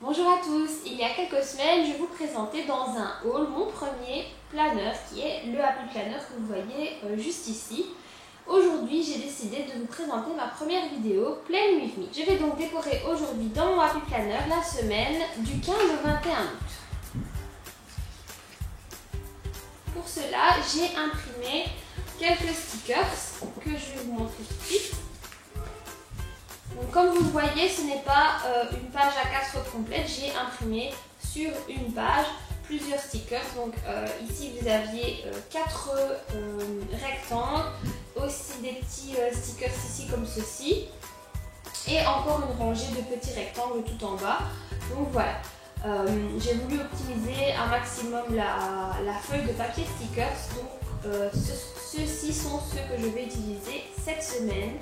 Bonjour à tous, il y a quelques semaines, je vous présentais dans un haul mon premier planeur qui est le Happy Planner que vous voyez juste ici. Aujourd'hui, j'ai décidé de vous présenter ma première vidéo Plan With Me. Je vais donc décorer aujourd'hui dans mon Happy Planner la semaine du 15 au 21 août. Pour cela, j'ai imprimé quelques stickers que je vais vous montrer tout de suite. Donc, comme vous le voyez, ce n'est pas une page A4 complète, j'ai imprimé sur une page plusieurs stickers. Donc ici vous aviez 4 rectangles, aussi des petits stickers ici comme ceci, et encore une rangée de petits rectangles tout en bas. Donc voilà, j'ai voulu optimiser un maximum la feuille de papier stickers. Donc ceux-ci sont ceux que je vais utiliser cette semaine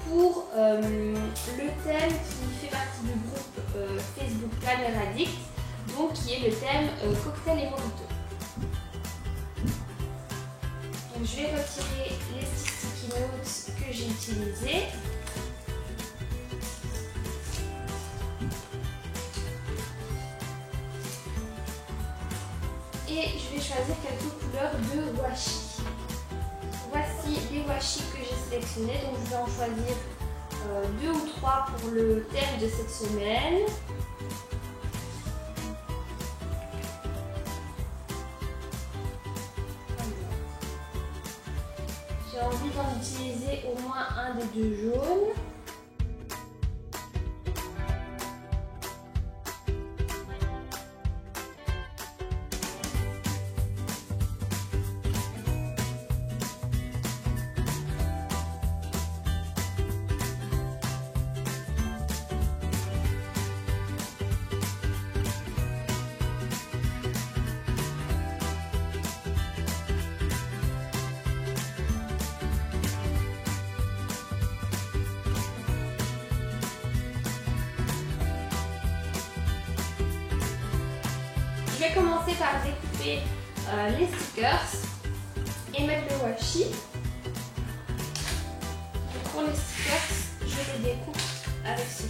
pour le thème qui fait partie du groupe Facebook Planner Addict, donc qui est le thème cocktail et mojito. Donc je vais retirer les sticky notes que j'ai utilisés. Et je vais choisir quelques couleurs de washi. Voici les washi que j'ai sélectionnés, donc je vais en choisir 2 ou 3 pour le thème de cette semaine. J'ai envie d'en utiliser au moins un des deux jaunes. Je vais commencer par découper les stickers et mettre le washi. Donc pour les stickers, je les découpe avec ceci.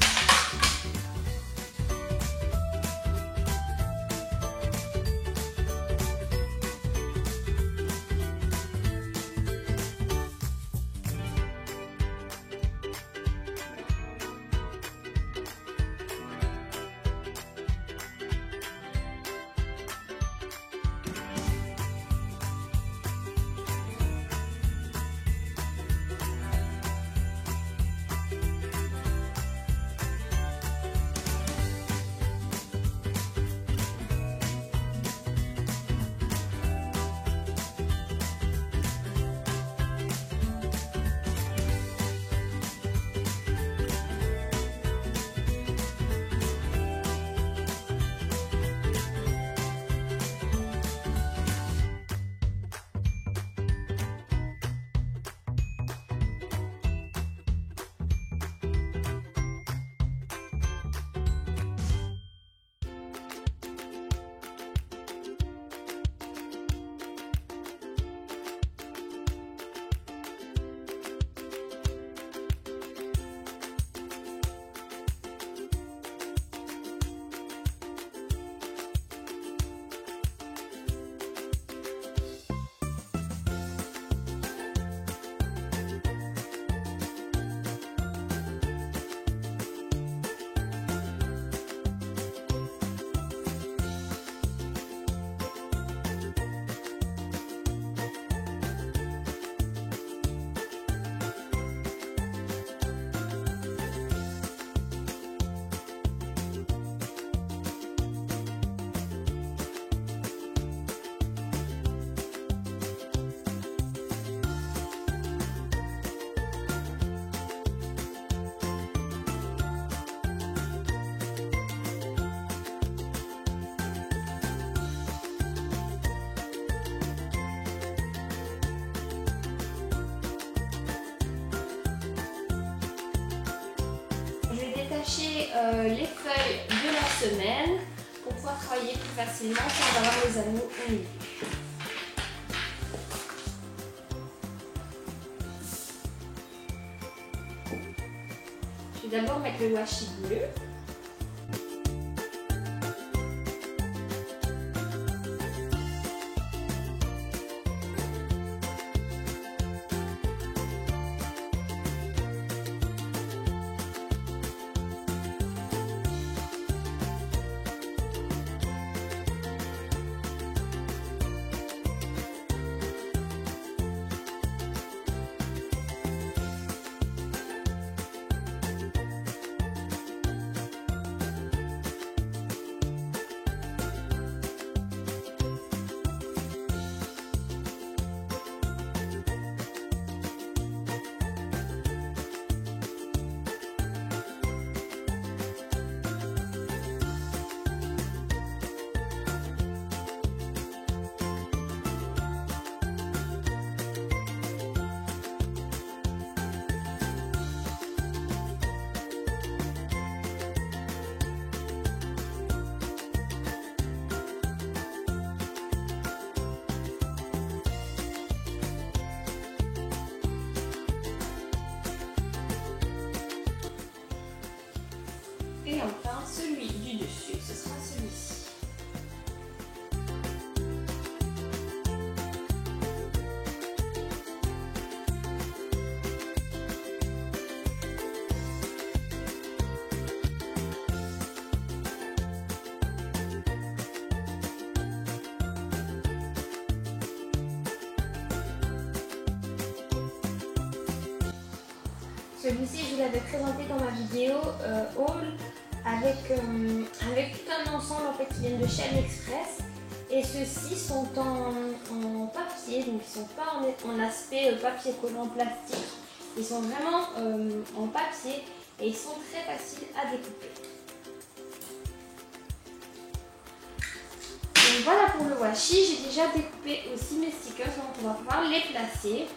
Les feuilles de la semaine pour pouvoir travailler plus facilement sans avoir les anneaux au milieu. Je vais d'abord mettre le washi bleu. Et enfin, celui du dessus, ce sera celui-ci. Celui-ci, je vous l'avais présenté dans ma vidéo haul avec tout un ensemble en fait qui viennent de chez AliExpress. Et ceux-ci sont en papier, donc ils ne sont pas en aspect papier collant plastique. Ils sont vraiment en papier et ils sont très faciles à découper. Donc voilà pour le washi. J'ai déjà découpé aussi mes stickers, donc on va pouvoir les placer.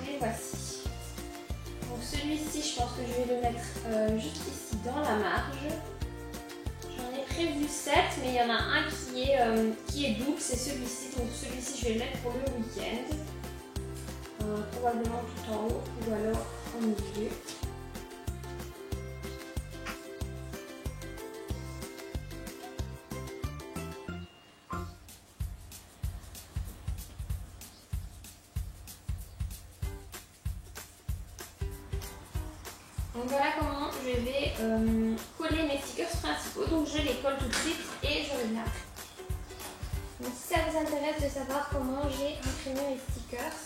Les voici. Donc celui-ci, je pense que je vais le mettre juste ici dans la marge. J'en ai prévu 7, mais il y en a un qui est double, c'est celui-ci. Donc celui-ci, je vais le mettre pour le week-end. Probablement tout en haut ou alors au milieu. Donc voilà comment je vais coller mes stickers principaux. Donc je les colle tout de suite et je reviens après. Donc si ça vous intéresse de savoir comment j'ai imprimé mes stickers,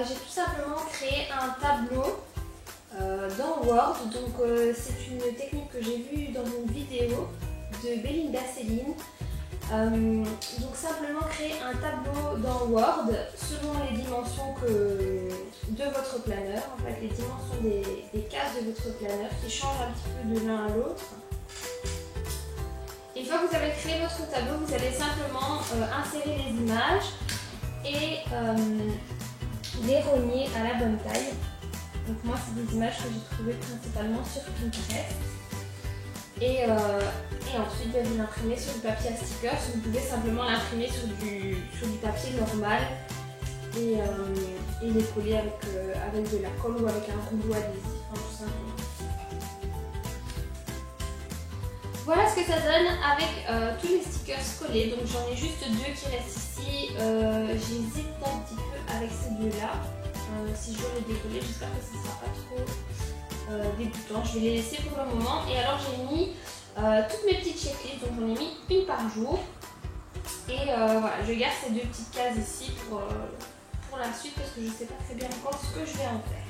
j'ai tout simplement créé un tableau dans Word. Donc c'est une technique que j'ai vue dans une vidéo de Belinda Céline. Donc simplement créer un tableau dans Word selon les dimensions de votre planeur, en fait les dimensions des cases de votre planeur qui changent un petit peu de l'un à l'autre. Une fois que vous avez créé votre tableau, vous allez simplement insérer les images et les rogner à la bonne taille. Donc moi c'est des images que j'ai trouvées principalement sur Pinterest. Et ensuite, vous l'imprimez sur du papier à stickers. Vous pouvez simplement l'imprimer sur du papier normal et les coller avec de la colle ou avec un rouleau adhésif, hein, tout simplement. Voilà ce que ça donne avec tous les stickers collés. Donc j'en ai juste 2 qui restent ici. J'hésite un petit peu avec ces deux-là. Si je veux les décoller, j'espère que ce ne sera pas trop dégoûtant. Je vais les laisser pour le moment. Et alors j'ai mis toutes mes petites checklists, donc j'en ai mis une par jour. Et voilà, je garde ces 2 petites cases ici pour la suite parce que je ne sais pas très bien encore ce que je vais en faire.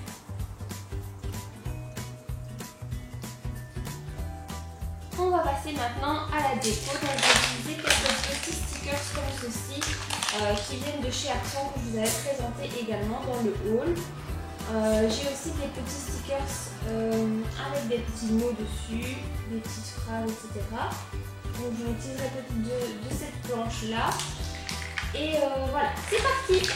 On va passer maintenant à la déco. Donc je vais utiliser quelques petits stickers comme ceci qui viennent de chez Action que je vous avais présenté également dans le haul. J'ai aussi des petits stickers avec des petits mots dessus, des petites phrases, etc. Donc je l'utiliserai peut-être de cette planche là. Et voilà, c'est parti!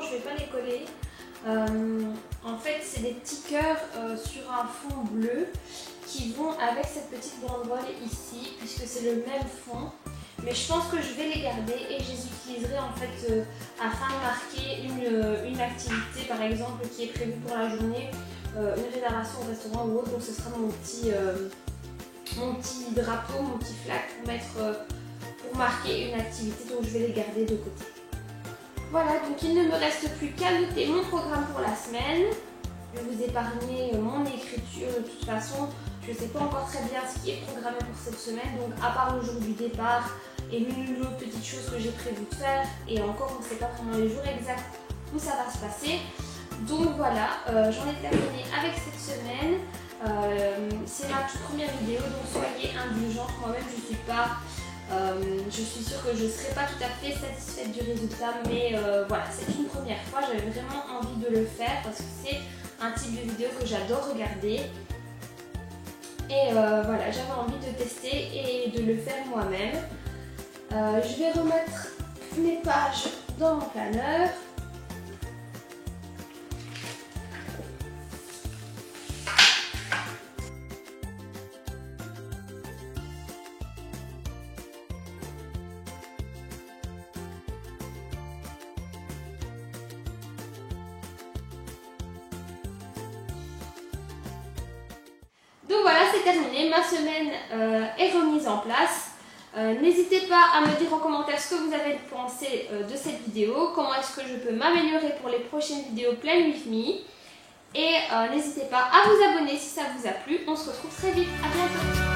Je vais pas les coller. En fait, c'est des petits cœurs sur un fond bleu qui vont avec cette petite banderole ici, puisque c'est le même fond. mais je pense que je vais les garder et je les utiliserai en fait afin de marquer une activité par exemple qui est prévue pour la journée, une réservation au restaurant ou autre. Donc ce sera mon petit drapeau, mon petit flag pour marquer une activité, donc je vais les garder de côté. Voilà, donc il ne me reste plus qu'à noter mon programme pour la semaine. Je vais vous épargner mon écriture de toute façon. Je ne sais pas encore très bien ce qui est programmé pour cette semaine, donc à part le jour du départ et l'une ou l'autre petite chose que j'ai prévu de faire, et encore on ne sait pas vraiment les jours exacts où ça va se passer. Donc voilà, j'en ai terminé avec cette semaine. C'est ma toute première vidéo, donc soyez indulgents. Moi-même je suis sûre que je ne serai pas tout à fait satisfaite du résultat, mais voilà, c'est une première fois. J'avais vraiment envie de le faire parce que c'est un type de vidéo que j'adore regarder. Et voilà, j'avais envie de tester et de le faire moi-même. Je vais remettre mes pages dans mon planeur. Donc voilà, c'est terminé, ma semaine est remise en place. N'hésitez pas à me dire en commentaire ce que vous avez pensé de cette vidéo, comment est-ce que je peux m'améliorer pour les prochaines vidéos Plan With Me. Et n'hésitez pas à vous abonner si ça vous a plu. On se retrouve très vite, à bientôt.